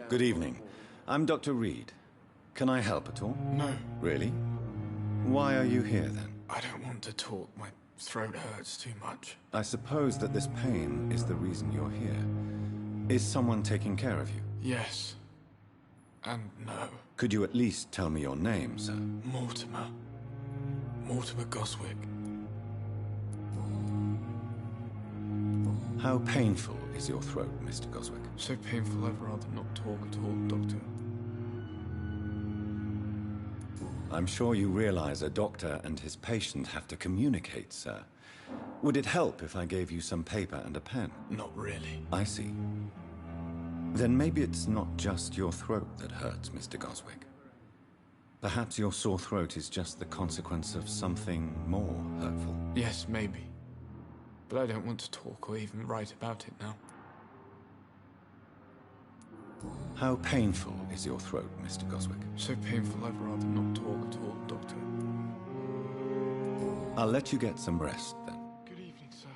Good evening. I'm Dr. Reed. Can I help at all? No. Really? Why are you here then? I don't want to talk. My throat hurts too much. I suppose that this pain is the reason you're here. Is someone taking care of you? Yes. And no. Could you at least tell me your name, sir? Mortimer. Mortimer Goswick. How painful is your throat, Mr. Goswick? So painful I'd rather not talk at all, Doctor. I'm sure you realize a doctor and his patient have to communicate, sir. Would it help if I gave you some paper and a pen? Not really. I see. Then maybe it's not just your throat that hurts, Mr. Goswick. Perhaps your sore throat is just the consequence of something more hurtful. Yes, maybe. But I don't want to talk or even write about it now. How painful is your throat, Mr. Goswick? So painful I'd rather not talk at all, Doctor. I'll let you get some rest, then. Good evening, sir.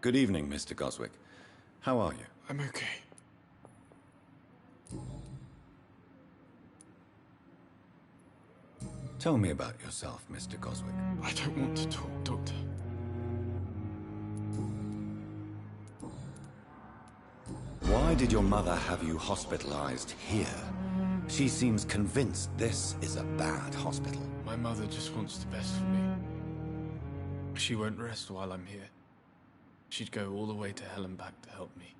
Good evening, Mr. Goswick. How are you? I'm okay. Tell me about yourself, Mr. Goswick. I don't want to talk, Doctor. Why did your mother have you hospitalized here? She seems convinced this is a bad hospital. My mother just wants the best for me. She won't rest while I'm here. She'd go all the way to hell and back to help me.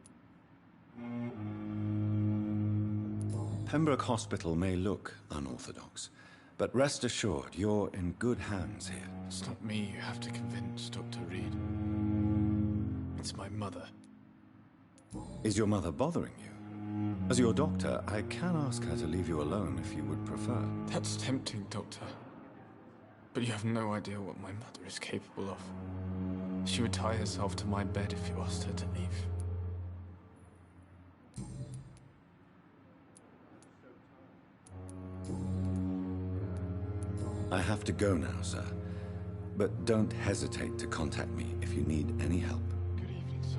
Pembroke Hospital may look unorthodox, but rest assured you're in good hands here. It's not me you have to convince, Dr. Reed. It's my mother. Is your mother bothering you? As your doctor, I can ask her to leave you alone if you would prefer. That's tempting, Doctor. But you have no idea what my mother is capable of. She would tie herself to my bed if you asked her to leave. I have to go now, sir. But don't hesitate to contact me if you need any help. Good evening, sir.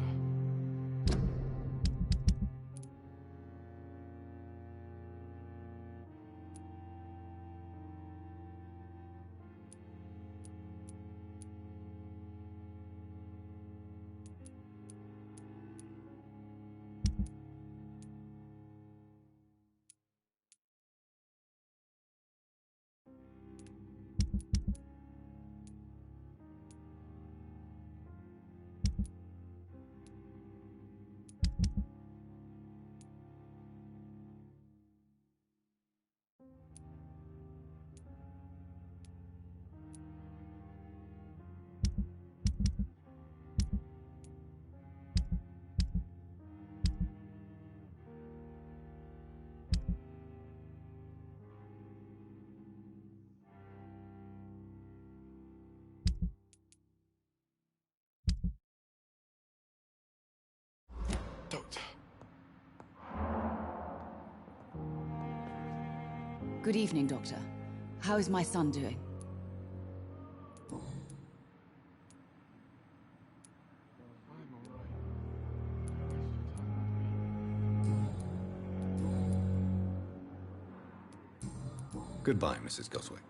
Doctor. Good evening, Doctor. How is my son doing? Goodbye, Mrs. Goswick.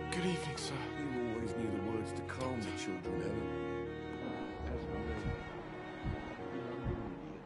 Good evening, sir. You always knew the words to calm the children, Helen. As for me, I'm an idiot.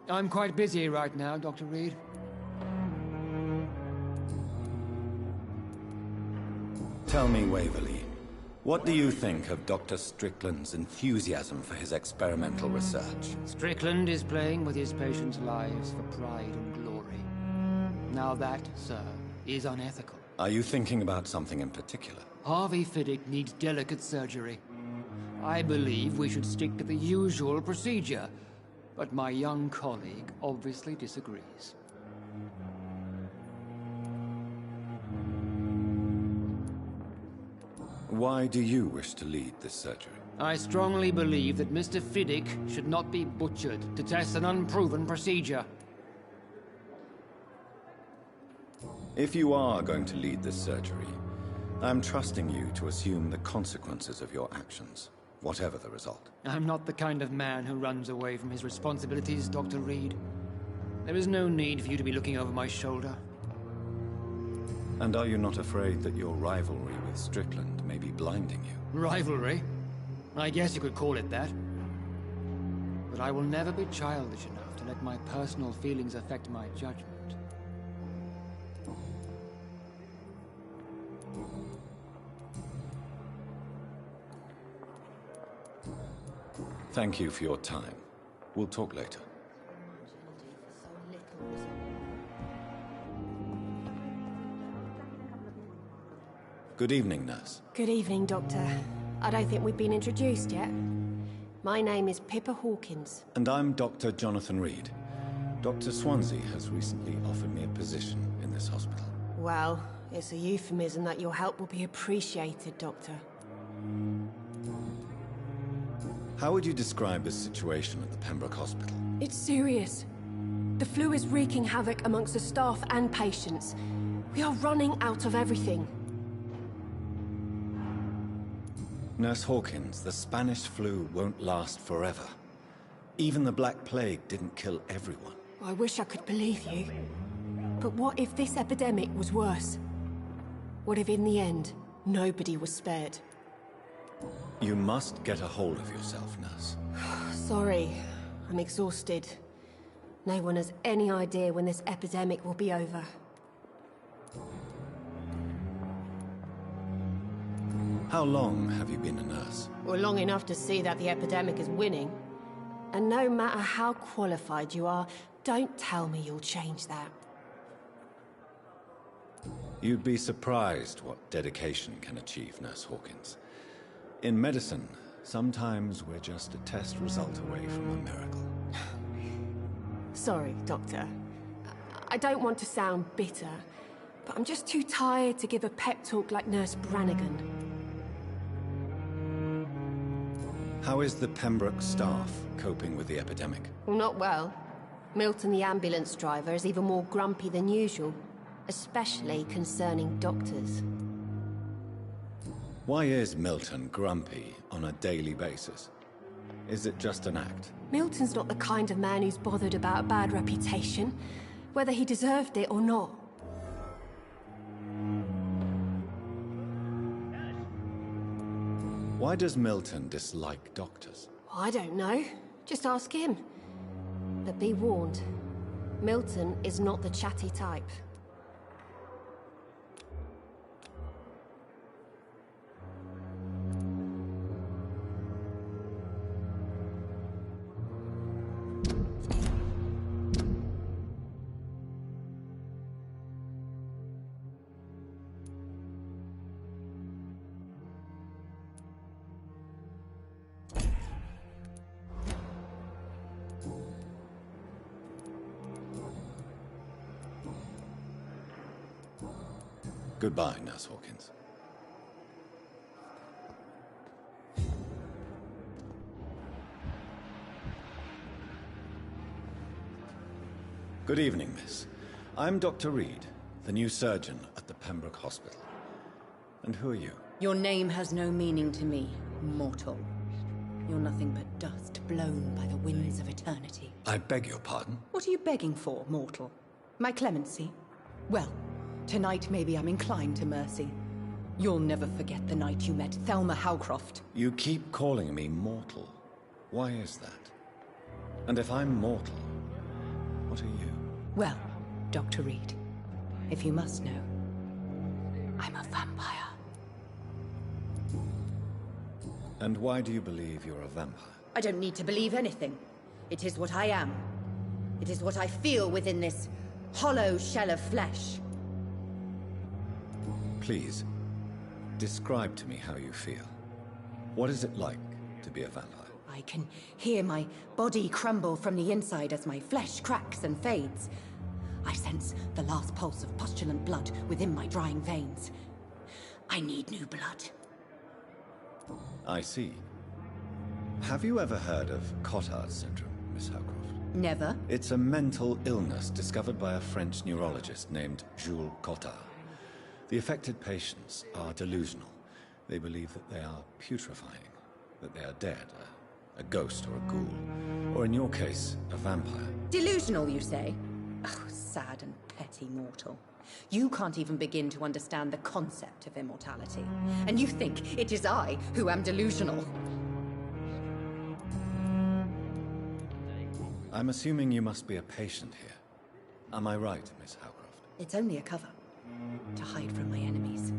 I'm quite busy right now, Dr. Reed. Tell me, Waverly, what do you think of Dr. Strickland's enthusiasm for his experimental research? Strickland is playing with his patients' lives for pride and glory. Now that, sir, is unethical. Are you thinking about something in particular? Harvey Fiddick needs delicate surgery. I believe we should stick to the usual procedure, but my young colleague obviously disagrees. Why do you wish to lead this surgery? I strongly believe that Mr. Fiddick should not be butchered to test an unproven procedure. If you are going to lead this surgery, I'm trusting you to assume the consequences of your actions, whatever the result. I'm not the kind of man who runs away from his responsibilities, Dr. Reed. There is no need for you to be looking over my shoulder. And are you not afraid that your rivalry with Strickland may be blinding you? Rivalry? I guess you could call it that. But I will never be childish enough to let my personal feelings affect my judgment. Thank you for your time. We'll talk later. Good evening, nurse. Good evening, Doctor. I don't think we've been introduced yet. My name is Pippa Hawkins. And I'm Dr. Jonathan Reed. Dr. Swansea has recently offered me a position in this hospital. Well, it's a euphemism that your help will be appreciated, Doctor. How would you describe the situation at the Pembroke Hospital? It's serious. The flu is wreaking havoc amongst the staff and patients. We are running out of everything. Nurse Hawkins, the Spanish flu won't last forever. Even the Black Plague didn't kill everyone. I wish I could believe you. But what if this epidemic was worse? What if in the end, nobody was spared? You must get a hold of yourself, nurse. Sorry, I'm exhausted. No one has any idea when this epidemic will be over. How long have you been a nurse? Well, long enough to see that the epidemic is winning. And no matter how qualified you are, don't tell me you'll change that. You'd be surprised what dedication can achieve, Nurse Hawkins. In medicine, sometimes we're just a test result away from a miracle. Sorry, Doctor. I don't want to sound bitter, but I'm just too tired to give a pep talk like Nurse Brannigan. How is the Pembroke staff coping with the epidemic? Well, not well. Milton, the ambulance driver, is even more grumpy than usual, especially concerning doctors. Why is Milton grumpy on a daily basis? Is it just an act? Milton's not the kind of man who's bothered about a bad reputation, whether he deserved it or not. Why does Milton dislike doctors? I don't know. Just ask him. But be warned, Milton is not the chatty type. Goodbye, Nurse Hawkins. Good evening, miss. I'm Dr. Reed, the new surgeon at the Pembroke Hospital. And who are you? Your name has no meaning to me, mortal. You're nothing but dust blown by the winds of eternity. I beg your pardon? What are you begging for, mortal? My clemency? Well, tonight maybe I'm inclined to mercy. You'll never forget the night you met Thelma Howcroft. You keep calling me mortal. Why is that? And if I'm mortal, what are you? Well, Dr. Reed, if you must know, I'm a vampire. And why do you believe you're a vampire? I don't need to believe anything. It is what I am. It is what I feel within this hollow shell of flesh. Please, describe to me how you feel. What is it like to be a vampire? I can hear my body crumble from the inside as my flesh cracks and fades. I sense the last pulse of postulant blood within my drying veins. I need new blood. I see. Have you ever heard of Cotard's syndrome, Miss Howcroft? Never. It's a mental illness discovered by a French neurologist named Jules Cotard. The affected patients are delusional. They believe that they are putrefying, that they are dead, a ghost or a ghoul, or in your case, a vampire. Delusional, you say? Oh, sad and petty mortal. You can't even begin to understand the concept of immortality. And you think it is I who am delusional. I'm assuming you must be a patient here. Am I right, Miss Howcroft? It's only a cover. To hide from my enemies.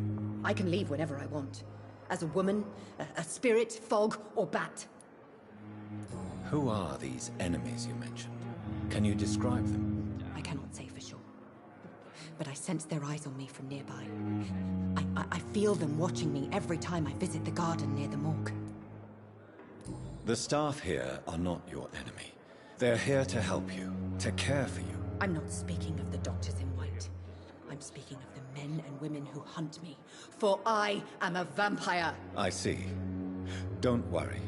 I can leave whenever I want. As a woman, a spirit, fog, or bat. Who are these enemies you mentioned? Can you describe them? I cannot say for sure. But I sense their eyes on me from nearby. I feel them watching me every time I visit the garden near the morgue. The staff here are not your enemy. They're here to help you, to care for you. I'm not speaking of the doctors in white. I'm speaking of the men and women who hunt me. For I am a vampire. I see. Don't worry.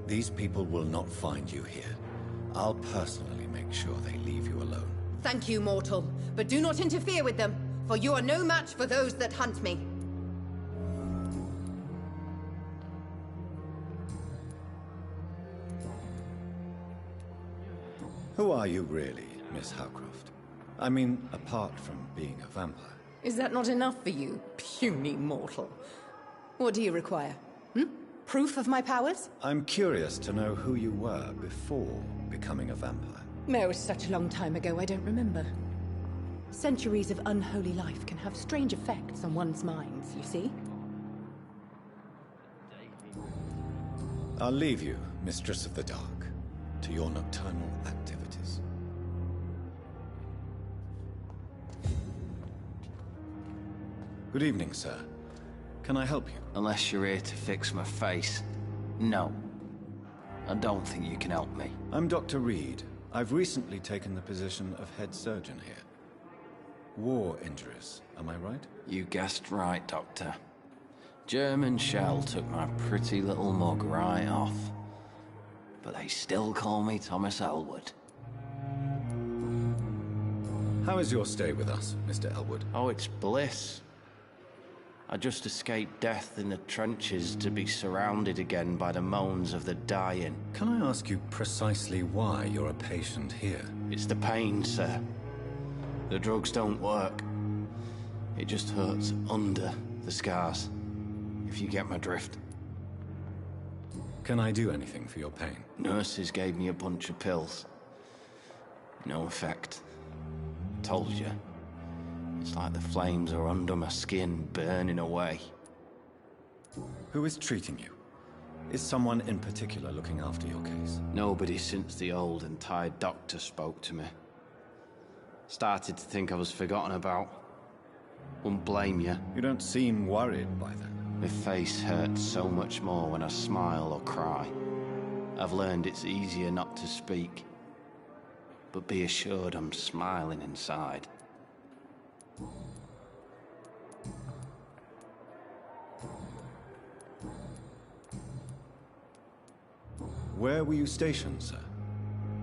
These people will not find you here. I'll personally make sure they leave you alone. Thank you, mortal. But do not interfere with them, for you are no match for those that hunt me. Who are you really, Miss Howcroft? I mean, apart from being a vampire. Is that not enough for you, puny mortal? What do you require? Proof of my powers? I'm curious to know who you were before becoming a vampire. No, it was such a long time ago, I don't remember. Centuries of unholy life can have strange effects on one's minds, you see? I'll leave you, Mistress of the Dark, to your nocturnal activities. Good evening, sir. Can I help you? Unless you're here to fix my face. No. I don't think you can help me. I'm Dr. Reed. I've recently taken the position of head surgeon here. War injuries, am I right? You guessed right, Doctor. German shell took my pretty little mug right off. But they still call me Thomas Elwood. How is your stay with us, Mr. Elwood? Oh, it's bliss. I just escaped death in the trenches to be surrounded again by the moans of the dying. Can I ask you precisely why you're a patient here? It's the pain, sir. The drugs don't work. It just hurts under the scars, if you get my drift. Can I do anything for your pain? Nurses gave me a bunch of pills. No effect. Told you. It's like the flames are under my skin, burning away. Who is treating you? Is someone in particular looking after your case? Nobody since the old and tired doctor spoke to me. Started to think I was forgotten about. Wouldn't blame you. You don't seem worried by that. My face hurts so much more when I smile or cry. I've learned it's easier not to speak. But be assured I'm smiling inside. Where were you stationed, sir?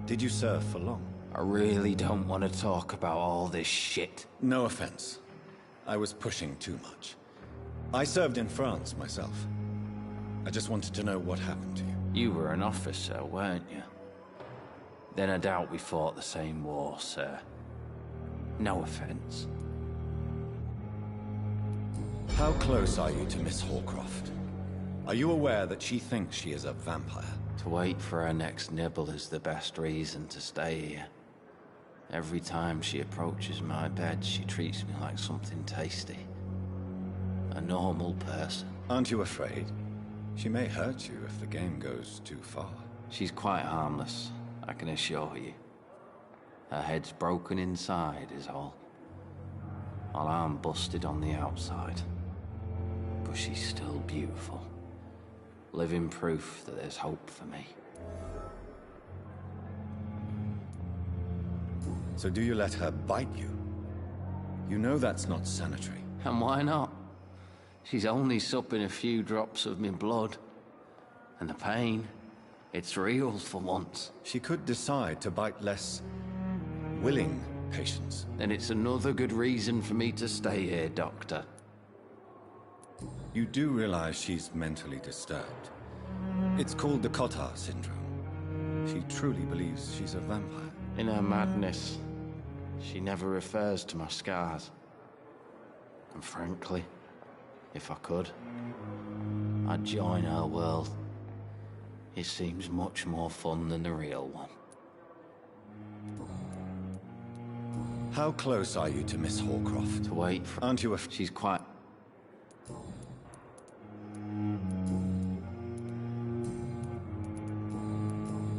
Did you serve for long? I really don't want to talk about all this shit. No offense. I was pushing too much. I served in France myself. I just wanted to know what happened to you. You were an officer, weren't you? Then I doubt we fought the same war, sir. No offense. How close are you to Miss Hawcroft? Are you aware that she thinks she is a vampire? To wait for her next nibble is the best reason to stay here. Every time she approaches my bed, she treats me like something tasty. A normal person. Aren't you afraid? She may hurt you if the game goes too far. She's quite harmless, I can assure you. Her head's broken inside is all. While I'm busted on the outside. But she's still beautiful. Living proof that there's hope for me. So do you let her bite you? You know that's not sanitary. And why not? She's only supping a few drops of my blood. And the pain, it's real for once. She could decide to bite less willing patients. Then it's another good reason for me to stay here, Doctor. You do realize she's mentally disturbed. It's called the Cotard syndrome. She truly believes she's a vampire. In her madness, she never refers to my scars. And frankly, if I could, I'd join her world. It seems much more fun than the real one. How close are you to Miss Horcroft? To wait for... Aren't you She's quite...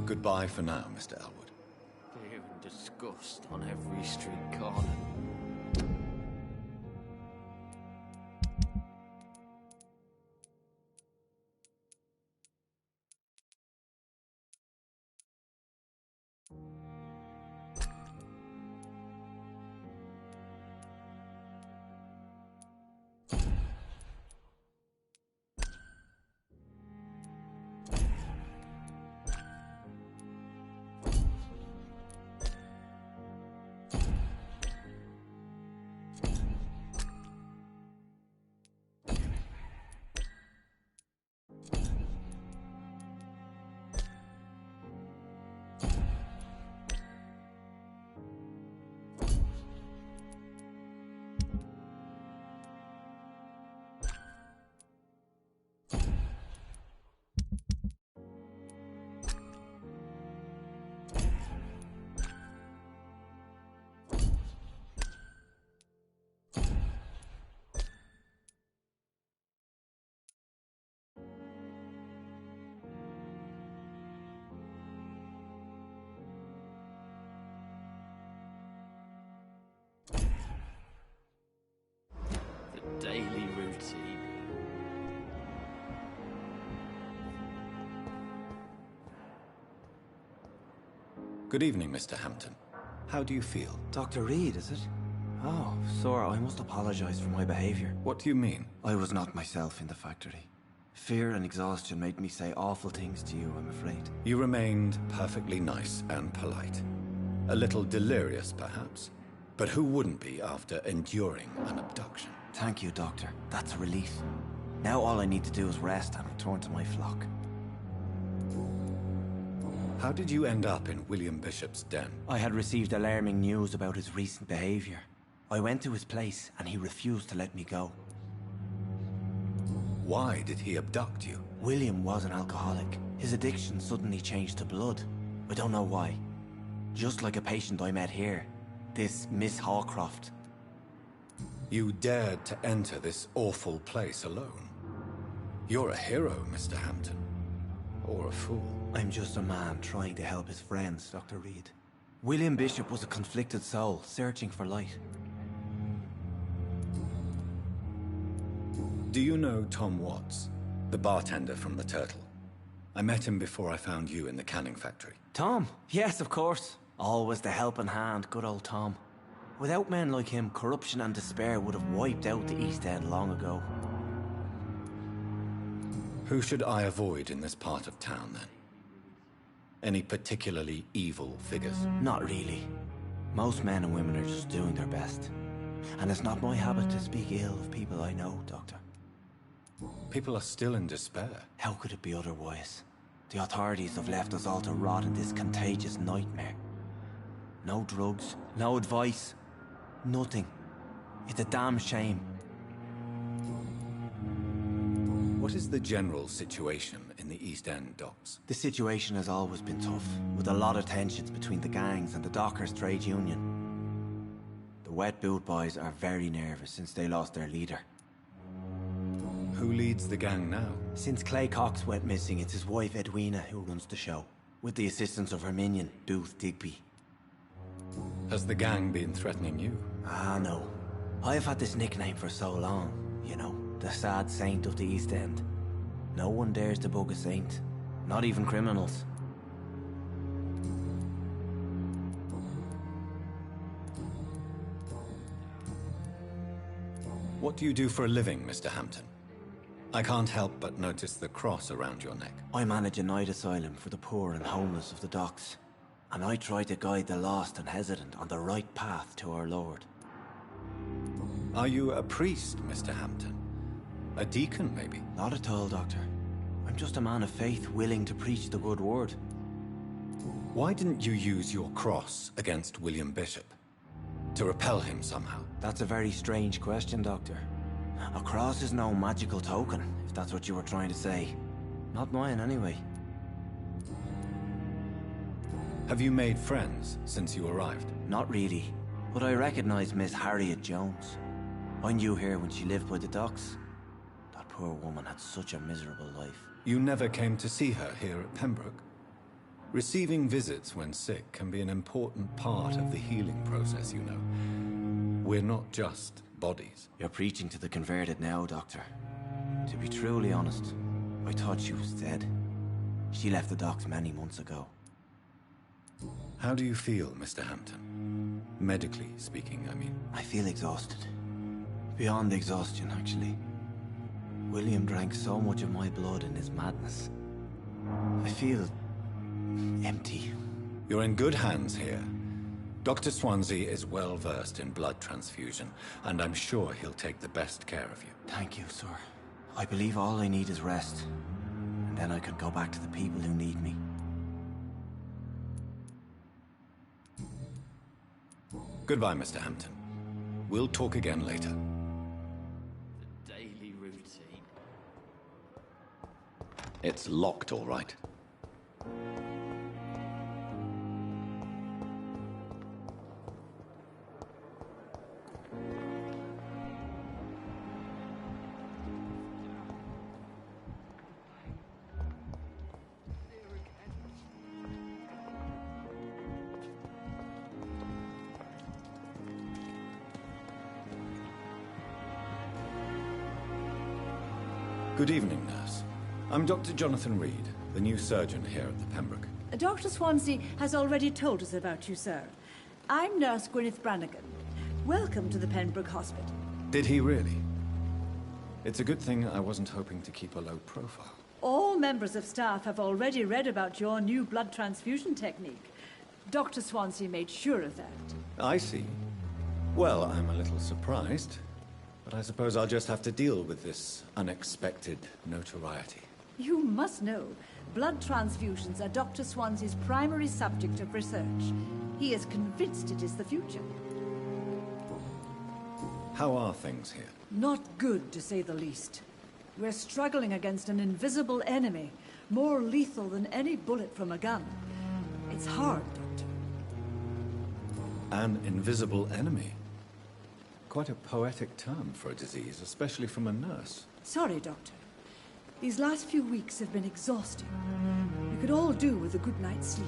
Goodbye for now, Mr. Elwood. Fear and disgust on every street corner. Daily routine. Good evening, Mr. Hampton. How do you feel? Dr. Reed, is it? Oh, sir, I must apologize for my behavior. What do you mean? I was not myself in the factory. Fear and exhaustion made me say awful things to you, I'm afraid. You remained perfectly nice and polite. A little delirious, perhaps. But who wouldn't be after enduring an abduction? Thank you, Doctor. That's a relief. Now all I need to do is rest and return to my flock. How did you end up in William Bishop's den? I had received alarming news about his recent behavior. I went to his place and he refused to let me go. Why did he abduct you? William was an alcoholic. His addiction suddenly changed to blood. I don't know why. Just like a patient I met here. This Miss Horcroft. You dared to enter this awful place alone. You're a hero, Mr. Hampton. Or a fool. I'm just a man trying to help his friends, Dr. Reed. William Bishop was a conflicted soul, searching for light. Do you know Tom Watts, the bartender from the Turtle? I met him before I found you in the canning factory. Tom? Yes, of course. Always the helping hand, good old Tom. Without men like him, corruption and despair would have wiped out the East End long ago. Who should I avoid in this part of town, then? Any particularly evil figures? Not really. Most men and women are just doing their best. And it's not my habit to speak ill of people I know, Doctor. People are still in despair. How could it be otherwise? The authorities have left us all to rot in this contagious nightmare. No drugs, no advice, nothing. It's a damn shame. What is the general situation in the East End docks? The situation has always been tough, with a lot of tensions between the gangs and the dockers' trade union. The wet boot boys are very nervous since they lost their leader. Who leads the gang now? Since Clay Cox went missing, it's his wife Edwina who runs the show, with the assistance of her minion, Booth Digby. Has the gang been threatening you? Ah, no. I've had this nickname for so long, you know, the sad saint of the East End. No one dares to bug a saint. Not even criminals. What do you do for a living, Mr. Hampton? I can't help but notice the cross around your neck. I manage a night asylum for the poor and homeless of the docks. And I try to guide the lost and hesitant on the right path to our Lord. Are you a priest, Mr. Hampton? A deacon, maybe? Not at all, Doctor. I'm just a man of faith willing to preach the good word. Why didn't you use your cross against William Bishop? To repel him somehow? That's a very strange question, Doctor. A cross is no magical token, if that's what you were trying to say. Not mine, anyway. Have you made friends since you arrived? Not really, but I recognize Miss Harriet Jones. I knew her when she lived by the docks. That poor woman had such a miserable life. You never came to see her here at Pembroke? Receiving visits when sick can be an important part of the healing process, you know. We're not just bodies. You're preaching to the converted now, Doctor. To be truly honest, I thought she was dead. She left the docks many months ago. How do you feel, Mr. Hampton? Medically speaking, I mean. I feel exhausted. Beyond exhaustion, actually. William drank so much of my blood in his madness. I feel empty. You're in good hands here. Dr. Swansea is well versed in blood transfusion, and I'm sure he'll take the best care of you. Thank you, sir. I believe all I need is rest. And then I can go back to the people who need me. Goodbye, Mr. Hampton. We'll talk again later. The daily routine. It's locked, all right. Good evening, nurse. I'm Dr. Jonathan Reed, the new surgeon here at the Pembroke. Dr. Swansea has already told us about you, sir. I'm Nurse Gwyneth Brannigan. Welcome to the Pembroke Hospital. Did he really? It's a good thing I wasn't hoping to keep a low profile. All members of staff have already read about your new blood transfusion technique. Dr. Swansea made sure of that. I see. Well, I'm a little surprised, but I suppose I'll just have to deal with this unexpected notoriety. You must know, blood transfusions are Dr. Swansea's primary subject of research. He is convinced it is the future. How are things here? Not good, to say the least. We're struggling against an invisible enemy, more lethal than any bullet from a gun. It's hard, Doctor. An invisible enemy? Quite a poetic term for a disease, especially from a nurse. Sorry, Doctor. These last few weeks have been exhausting. We could all do with a good night's sleep.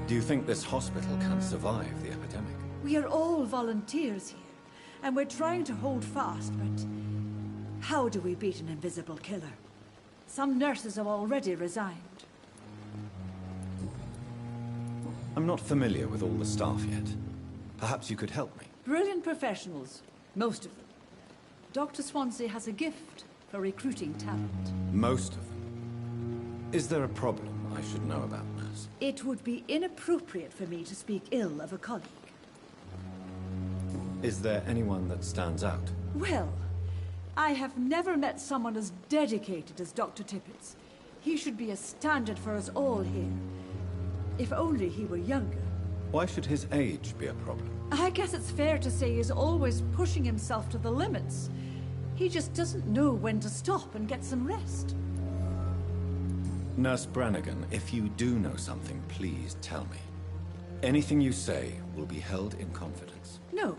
Do you think this hospital can survive the epidemic? We are all volunteers here, and we're trying to hold fast, but how do we beat an invisible killer? Some nurses have already resigned. I'm not familiar with all the staff yet. Perhaps you could help me. Brilliant professionals, most of them. Dr. Swansea has a gift for recruiting talent. Most of them? Is there a problem I should know about, nurse? It would be inappropriate for me to speak ill of a colleague. Is there anyone that stands out? Well, I have never met someone as dedicated as Dr. Tippett. He should be a standard for us all here. If only he were younger. Why should his age be a problem? I guess it's fair to say he's always pushing himself to the limits. He just doesn't know when to stop and get some rest. Nurse Brannigan, if you do know something, please tell me. Anything you say will be held in confidence. No.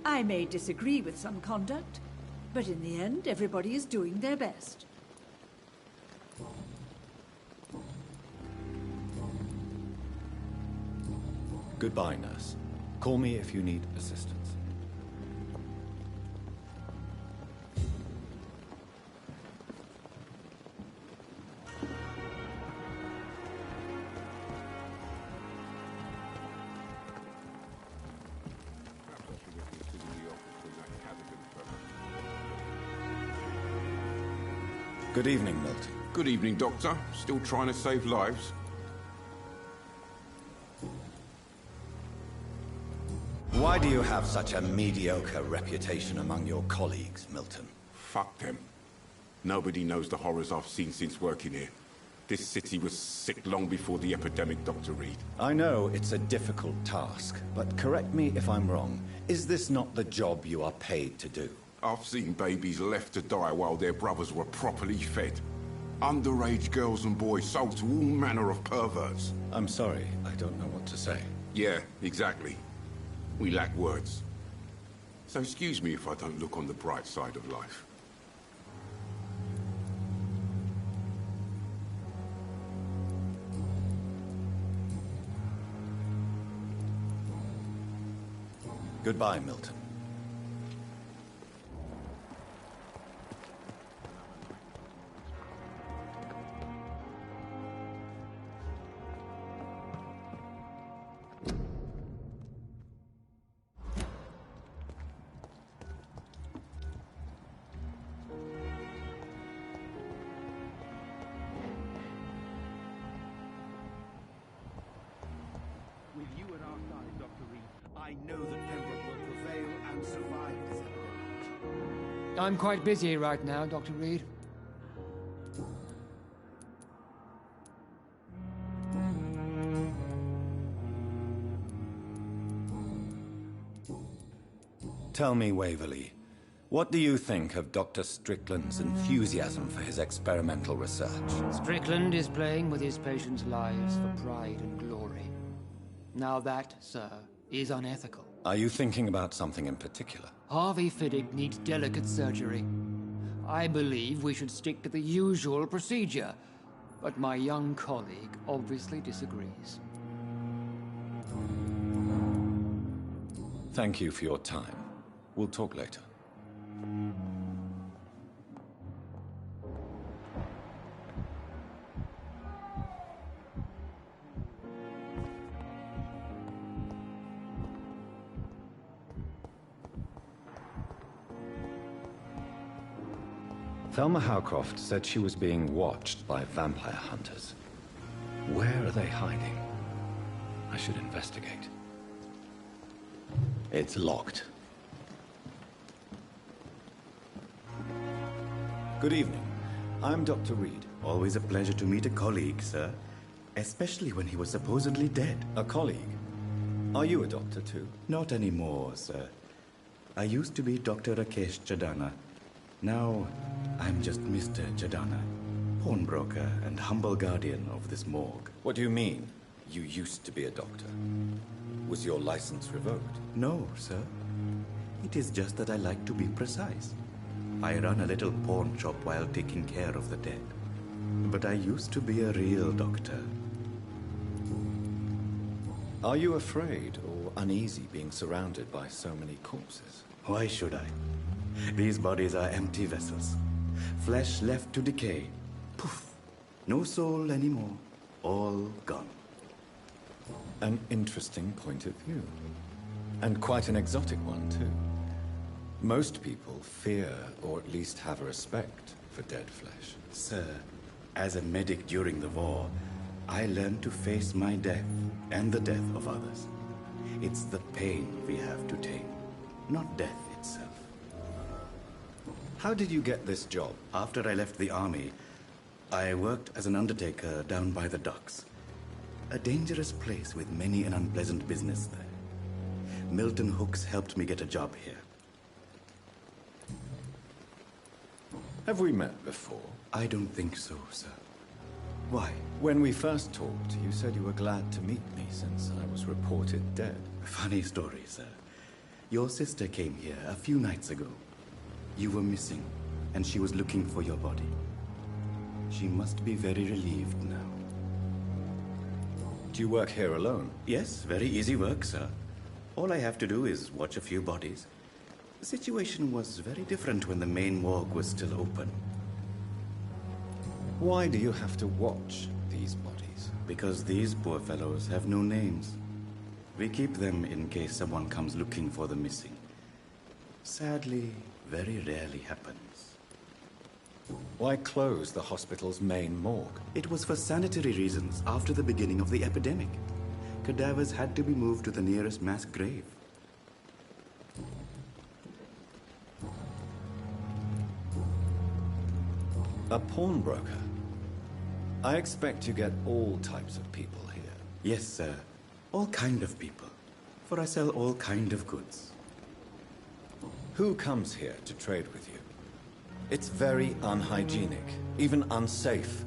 I may disagree with some conduct, but in the end, everybody is doing their best. Goodbye, nurse. Call me if you need assistance. Good evening, Milton. Good evening, Doctor. Still trying to save lives? Why do you have such a mediocre reputation among your colleagues, Milton? Fuck them. Nobody knows the horrors I've seen since working here. This city was sick long before the epidemic, Dr. Reed. I know it's a difficult task, but correct me if I'm wrong. Is this not the job you are paid to do? I've seen babies left to die while their brothers were properly fed. Underage girls and boys sold to all manner of perverts. I'm sorry, I don't know what to say. Yeah, exactly. We lack words. So excuse me if I don't look on the bright side of life. Goodbye, Milton. With you at our side, Dr. Reed, I know that Pembroke will prevail and survive this epidemic. I'm quite busy right now, Dr. Reed. Tell me, Waverly, what do you think of Dr. Strickland's enthusiasm for his experimental research? Strickland is playing with his patients' lives for pride and glory. Now that, sir, is unethical. Are you thinking about something in particular? Harvey Fiddick needs delicate surgery. I believe we should stick to the usual procedure, but my young colleague obviously disagrees. Thank you for your time. We'll talk later. Thelma Howcroft said she was being watched by vampire hunters. Where are they hiding? I should investigate. It's locked. Good evening. I'm Dr. Reed. Always a pleasure to meet a colleague, sir. Especially when he was supposedly dead. A colleague? Are you a doctor too? Not anymore, sir. I used to be Dr. Rakesh Chadana. Now, I'm just Mr. Chadana, pawnbroker and humble guardian of this morgue. What do you mean? You used to be a doctor. Was your license revoked? No, sir. It is just that I like to be precise. I run a little pawn shop while taking care of the dead. But I used to be a real doctor. Are you afraid or uneasy being surrounded by so many corpses? Why should I? These bodies are empty vessels. Flesh left to decay. Poof. No soul anymore. All gone. An interesting point of view. And quite an exotic one, too. Most people fear, or at least have a respect, for dead flesh. Sir, as a medic during the war, I learned to face my death and the death of others. It's the pain we have to tame, not death itself. How did you get this job? After I left the army, I worked as an undertaker down by the docks. A dangerous place with many an unpleasant business there. Milton Hooks helped me get a job here. Have we met before? I don't think so, sir. Why? When we first talked, you said you were glad to meet me since I was reported dead. Funny story, sir. Your sister came here a few nights ago. You were missing, and she was looking for your body. She must be very relieved now. Do you work here alone? Yes, very easy work, sir. All I have to do is watch a few bodies. The situation was very different when the main morgue was still open. Why do you have to watch these bodies? Because these poor fellows have no names. We keep them in case someone comes looking for the missing. Sadly, very rarely happens. Why close the hospital's main morgue? It was for sanitary reasons after the beginning of the epidemic. Cadavers had to be moved to the nearest mass grave. A pawnbroker? I expect you get all types of people here. Yes, sir. All kind of people. For I sell all kind of goods. Who comes here to trade with you? It's very unhygienic, even unsafe.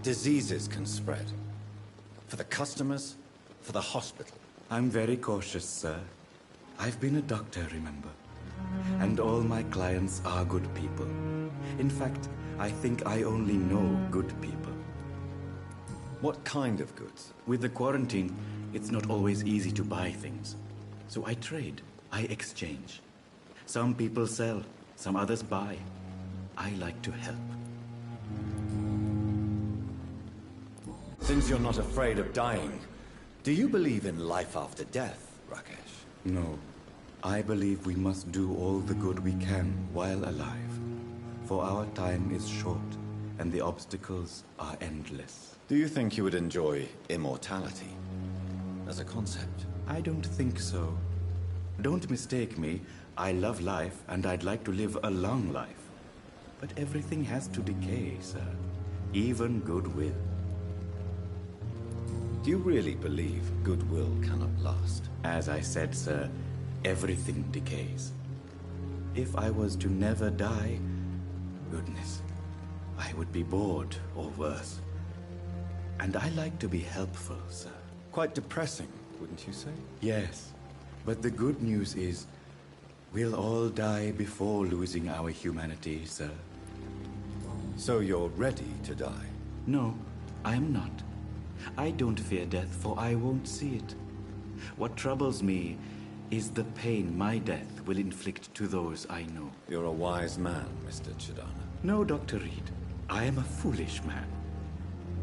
Diseases can spread. For the customers, for the hospital. I'm very cautious, sir. I've been a doctor, remember? And all my clients are good people. In fact, I think I only know good people. What kind of goods? With the quarantine, it's not always easy to buy things. So I trade, I exchange. Some people sell, some others buy. I like to help. Since you're not afraid of dying, do you believe in life after death, Rakesh? No. I believe we must do all the good we can while alive. For our time is short, and the obstacles are endless. Do you think you would enjoy immortality as a concept? I don't think so. Don't mistake me. I love life, and I'd like to live a long life. But everything has to decay, sir. Even goodwill. Do you really believe goodwill cannot last? As I said, sir, everything decays. If I was to never die, goodness, I would be bored or worse. And I like to be helpful, sir. Quite depressing, wouldn't you say? Yes, but the good news is we'll all die before losing our humanity, sir. So you're ready to die? No, I am not. I don't fear death, for I won't see it. What troubles me is the pain my death will inflict to those I know. You're a wise man, Mr. Chidana. No, Dr. Reed. I am a foolish man.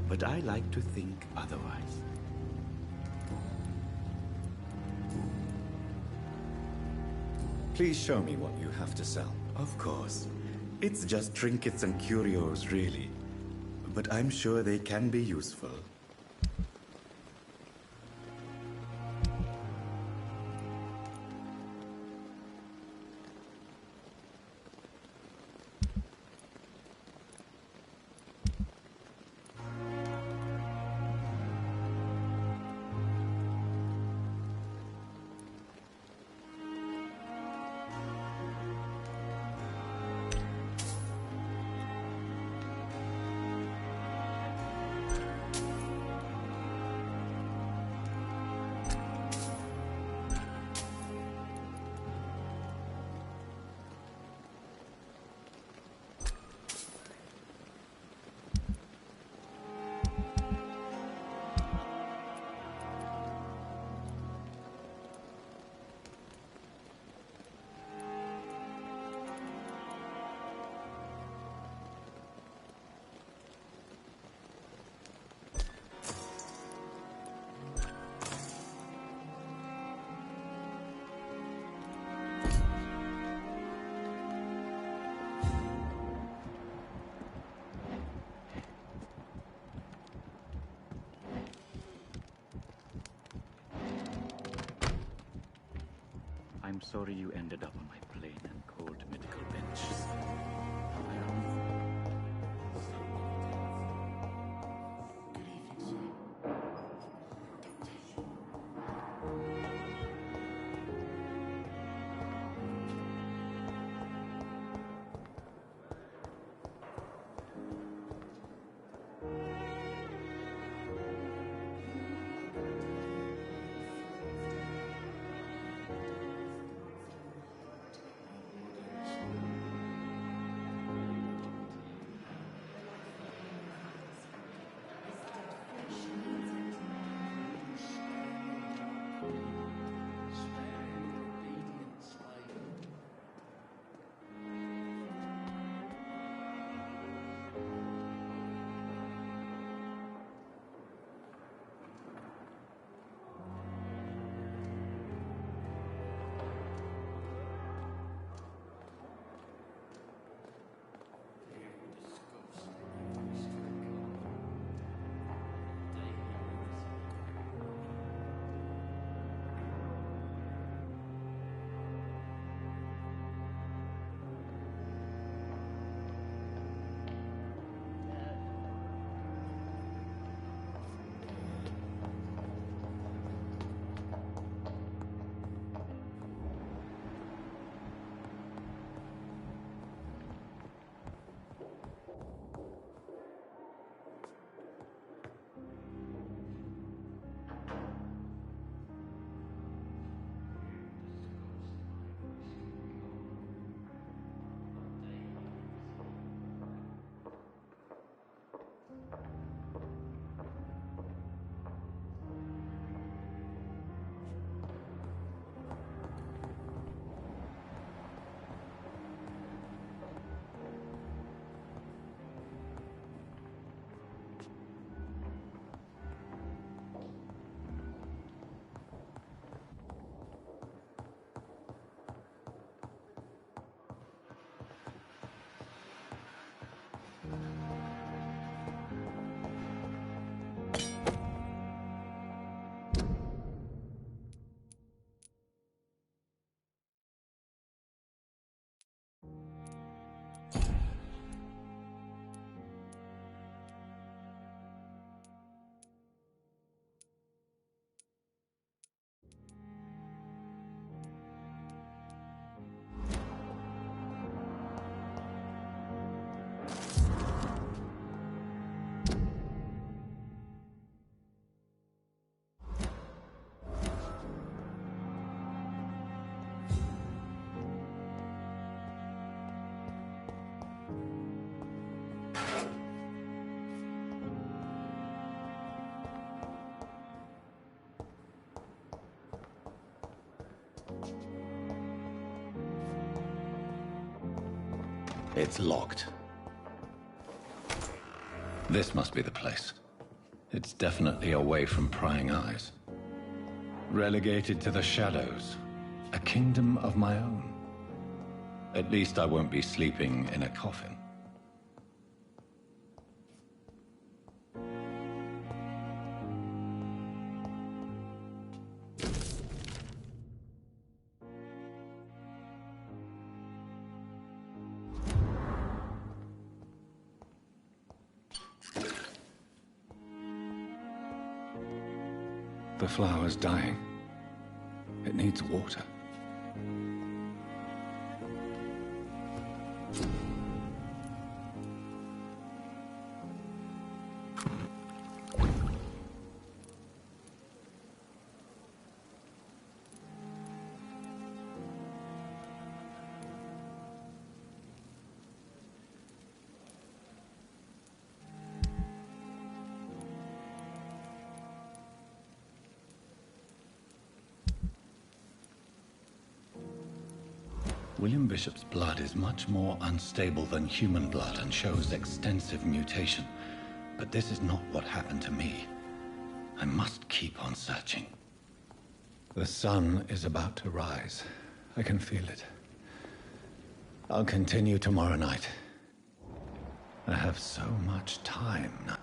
But I like to think otherwise. Please show me what you have to sell. Of course. It's just trinkets and curios, really. But I'm sure they can be useful. I'm sorry you ended up on my plain and cold medical bench. It's locked. This must be the place. It's definitely away from prying eyes. Relegated to the shadows. A kingdom of my own. At least I won't be sleeping in a coffin. The flower's dying. It needs water. William Bishop's blood is much more unstable than human blood and shows extensive mutation. But this is not what happened to me. I must keep on searching. The sun is about to rise. I can feel it. I'll continue tomorrow night. I have so much time now.